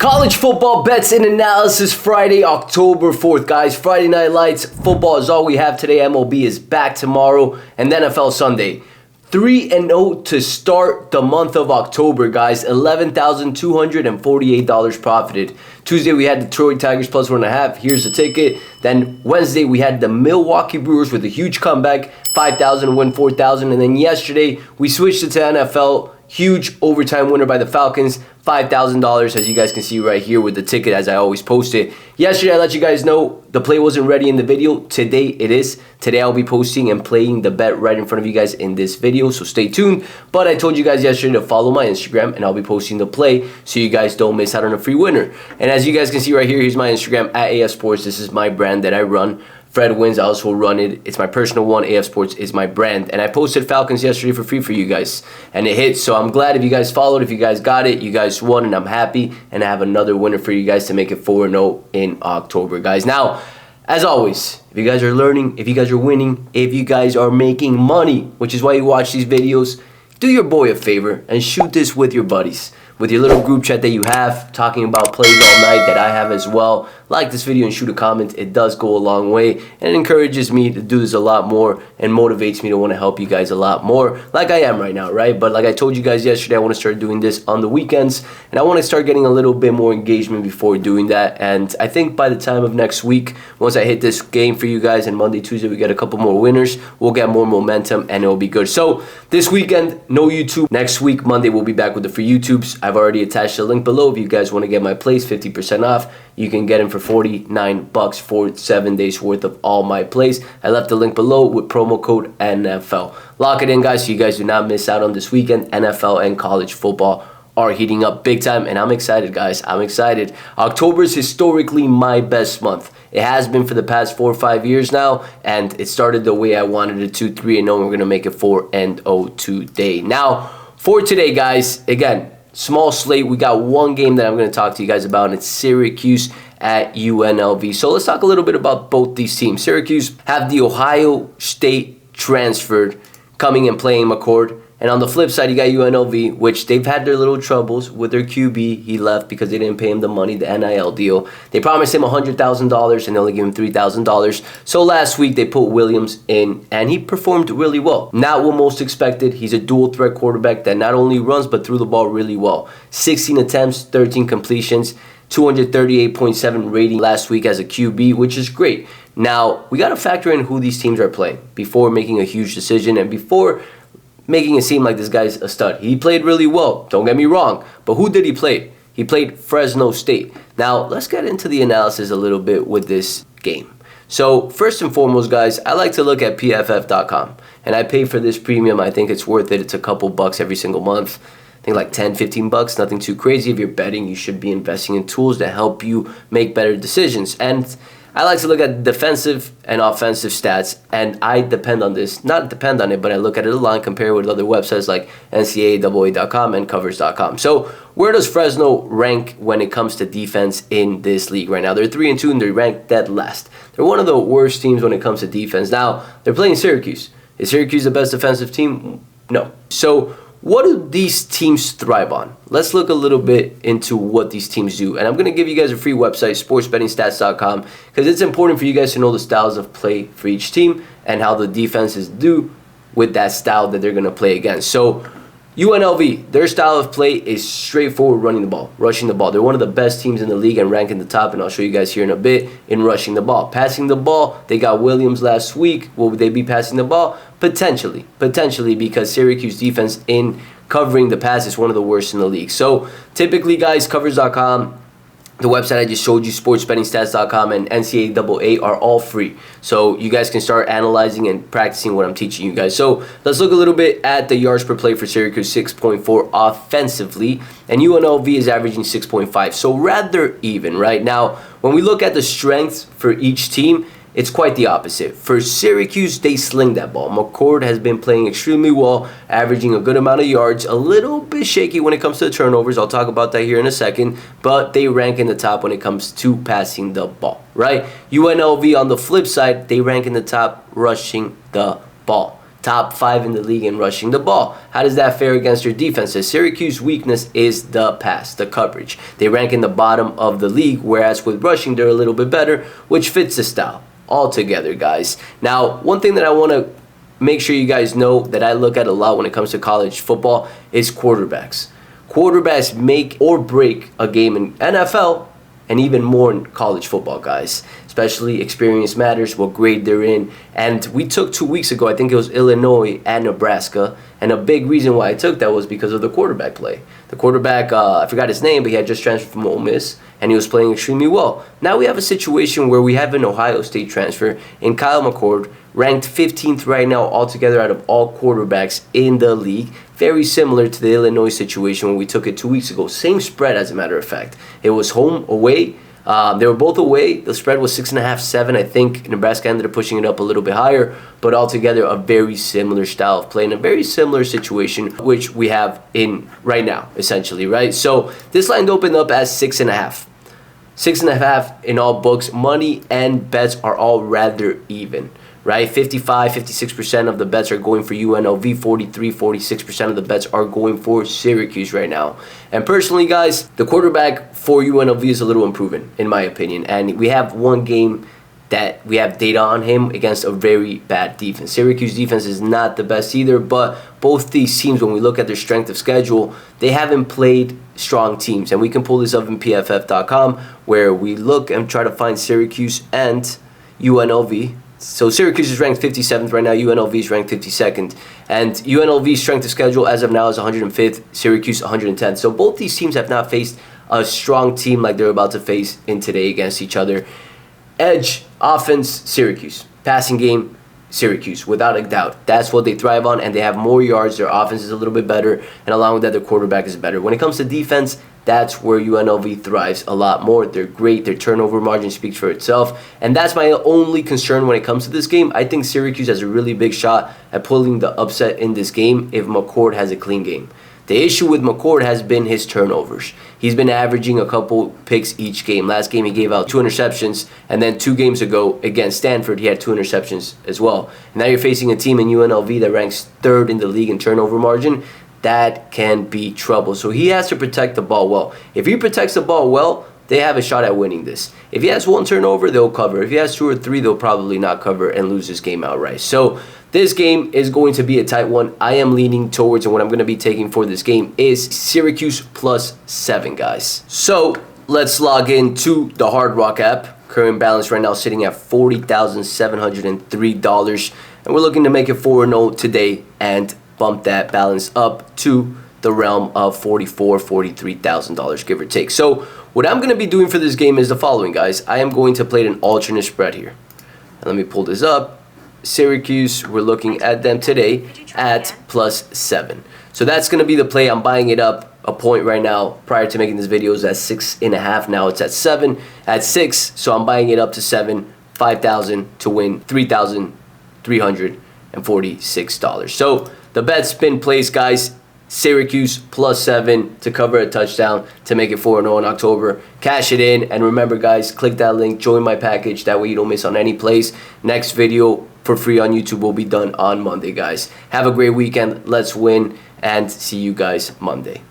College football bets and analysis Friday, October 4th, guys. Friday Night Lights. Football is all we have today. MLB is back tomorrow. And then NFL Sunday. 3-0 to start the month of October, guys. $11,248 profited. Tuesday, we had Detroit Tigers plus 1.5. Here's the ticket. Then Wednesday, we had the Milwaukee Brewers with a huge comeback. 5,000 to win 4,000. And then yesterday, we switched it to NFL. Huge overtime winner by the Falcons, $5,000, as you guys can see right here with the ticket as I always post it. Yesterday, I let you guys know the play wasn't ready in the video. Today, it is. Today, I'll be posting and playing the bet right in front of you guys in this video, so stay tuned. But I told you guys yesterday to follow my Instagram, and I'll be posting the play so you guys don't miss out on a free winner. And as you guys can see right here, here's my Instagram, at AF Sports. This is my brand that I run. Fred wins, I also run it. It's my personal one. AF Sports is my brand. And I posted Falcons yesterday for free for you guys. And it hit. So I'm glad if you guys followed, if you guys got it, you guys won, and I'm happy. And I have another winner for you guys to make it 4-0 in October, guys. Now, as always, if you guys are learning, if you guys are winning, if you guys are making money, which is why you watch these videos, do your boy a favor and shoot this with your buddies. With your little group chat that you have, talking about plays all night that I have as well. Like this video and shoot a comment. It does go a long way, and it encourages me to do this a lot more and motivates me to want to help you guys a lot more, like I am right now, right? But like I told you guys yesterday, I want to start doing this on the weekends, and I want to start getting a little bit more engagement before doing that. And I think by the time of next week, once I hit this game for you guys, and Monday, Tuesday, we get a couple more winners, we'll get more momentum, and it'll be good. So this weekend, no YouTube. Next week, Monday, we'll be back with the free YouTubes. I've already attached a link below if you guys want to get my plays 50% off. You can get them for $49 for 7 days worth of all my plays. I left the link below with promo code NFL. Lock it in, guys, so you guys do not miss out on this weekend. NFL and college football are heating up big time, and I'm excited, guys. I'm excited. October is historically my best month. It has been for the past 4 or 5 years now, and it started the way I wanted it to, 3-0. We're going to make it 4-0 today. Now, for today, guys, again, small slate. We got one game that I'm going to talk to you guys about, and it's Syracuse at UNLV. So let's talk a little bit about both these teams. Syracuse have the Ohio State transferred coming and playing McCord. And on the flip side, you got UNLV, which they've had their little troubles with their QB. He left because they didn't pay him the money, the NIL deal. They promised him $100,000 and they only gave him $3,000. So last week, they put Williams in, and he performed really well. Not what most expected. He's a dual threat quarterback that not only runs, but threw the ball really well. 16 attempts, 13 completions, 238.7 rating last week as a QB, which is great. Now, we got to factor in who these teams are playing before making a huge decision and before making it seem like this guy's a stud. He played really well, don't get me wrong, but who did he play? He played Fresno State. Now, let's get into the analysis a little bit with this game. So, first and foremost, guys, I like to look at PFF.com, and I pay for this premium. I think it's worth it. It's a couple bucks every single month. I think like 10, 15 bucks, nothing too crazy. If you're betting, you should be investing in tools that help you make better decisions. And I like to look at defensive and offensive stats, and I depend on this. Not depend on it, but I look at it a lot and compare it with other websites like NCAAF.com and Covers.com. So where does Fresno rank when it comes to defense in this league right now? They're 3-2 and they're ranked dead last. They're one of the worst teams when it comes to defense. Now, they're playing Syracuse. Is Syracuse the best defensive team? No. So what do these teams thrive on? Let's look a little bit into what these teams do. And I'm going to give you guys a free website, sportsbettingstats.com, because it's important for you guys to know the styles of play for each team and how the defenses do with that style that they're going to play against. So UNLV, their style of play is straightforward running the ball, rushing the ball. They're one of the best teams in the league and rank in the top, and I'll show you guys here in a bit, in rushing the ball. Passing the ball, they got Williams last week. Will they be passing the ball? Potentially, because Syracuse defense in covering the pass is one of the worst in the league. So typically, guys, Covers.com, the website I just showed you, sportsbettingstats.com, and NCAA are all free. So you guys can start analyzing and practicing what I'm teaching you guys. So let's look a little bit at the yards per play for Syracuse, 6.4 offensively. And UNLV is averaging 6.5. So rather even, right? Now, when we look at the strengths for each team, it's quite the opposite. For Syracuse, they sling that ball. McCord has been playing extremely well, averaging a good amount of yards. A little bit shaky when it comes to the turnovers. I'll talk about that here in a second. But they rank in the top when it comes to passing the ball, right? UNLV, on the flip side, they rank in the top rushing the ball. top 5 in the league in rushing the ball. How does that fare against your defenses? Syracuse weakness is the pass, the coverage. They rank in the bottom of the league, whereas with rushing they're a little bit better, which fits the style altogether, guys. Now, one thing that I want to make sure you guys know that I look at a lot when it comes to college football is quarterbacks. Quarterbacks make or break a game in NFL and even more in college football, guys. Especially experience matters, what grade they're in. And we took 2 weeks ago, I think it was Illinois and Nebraska, and a big reason why I took that was because of the quarterback play. The quarterback, I forgot his name, but he had just transferred from Ole Miss, and he was playing extremely well. Now we have a situation where we have an Ohio State transfer in Kyle McCord, ranked 15th right now altogether out of all quarterbacks in the league. Very similar to the Illinois situation when we took it 2 weeks ago. Same spread, as a matter of fact. It was home, away. They were both away. The spread was 6.5, 7. I think Nebraska ended up pushing it up a little bit higher, but altogether a very similar style of play in a very similar situation, which we have in right now, essentially, right? So this line opened up as 6.5. 6.5 in all books. Money and bets are all rather even, right? 55, 56% of the bets are going for UNLV. 43, 46% of the bets are going for Syracuse right now. And personally, guys, the quarterback for UNLV is a little improving, in my opinion. And we have one game that we have data on him against a very bad defense. Syracuse defense is not the best either, but both these teams, when we look at their strength of schedule, they haven't played strong teams. And we can pull this up in PFF.com, where we look and try to find Syracuse and UNLV. So Syracuse is ranked 57th right now. UNLV is ranked 52nd. And UNLV's strength of schedule as of now is 105th. Syracuse 110th. So both these teams have not faced a strong team like they're about to face in today against each other. Edge, offense, Syracuse. Passing game, Syracuse, without a doubt. That's what they thrive on, and they have more yards. Their offense is a little bit better, and along with that, their quarterback is better. When it comes to defense, that's where UNLV thrives a lot more. They're great. Their turnover margin speaks for itself, and that's my only concern when it comes to this game. I think Syracuse has a really big shot at pulling the upset in this game if McCord has a clean game. The issue with McCord has been his turnovers. He's been averaging a couple picks each game. Last game he gave out 2 interceptions, and then 2 games ago against Stanford he had 2 interceptions as well. And now you're facing a team in UNLV that ranks 3rd in the league in turnover margin. That can be trouble. So he has to protect the ball well. If he protects the ball well, they have a shot at winning this. If he has 1 turnover, they'll cover. If he has 2 or 3, they'll probably not cover and lose this game outright. So this game is going to be a tight one. I am leaning towards, and what I'm going to be taking for this game is Syracuse plus 7, guys. So let's log into the Hard Rock app. Current balance right now sitting at $40,703. And we're looking to make it 4-0 today and bump that balance up to the realm of $44,000, $43,000, give or take. So what I'm going to be doing for this game is the following, guys. I am going to play an alternate spread here. And let me pull this up. Syracuse, we're looking at them today at plus 7. So that's going to be the play. I'm buying it up a point right now. Prior to making this video, it was at 6.5. Now it's at 7. At 6, so I'm buying it up to 7. 5,000 to win $3,346. So the bet's been placed, guys. Syracuse plus 7 to cover a touchdown to make it 4-0 in October. Cash it in, and remember, guys, click that link, join my package. That way you don't miss on any plays. Next video for free on YouTube will be done on Monday, guys. Have a great weekend. Let's win, and see you guys Monday.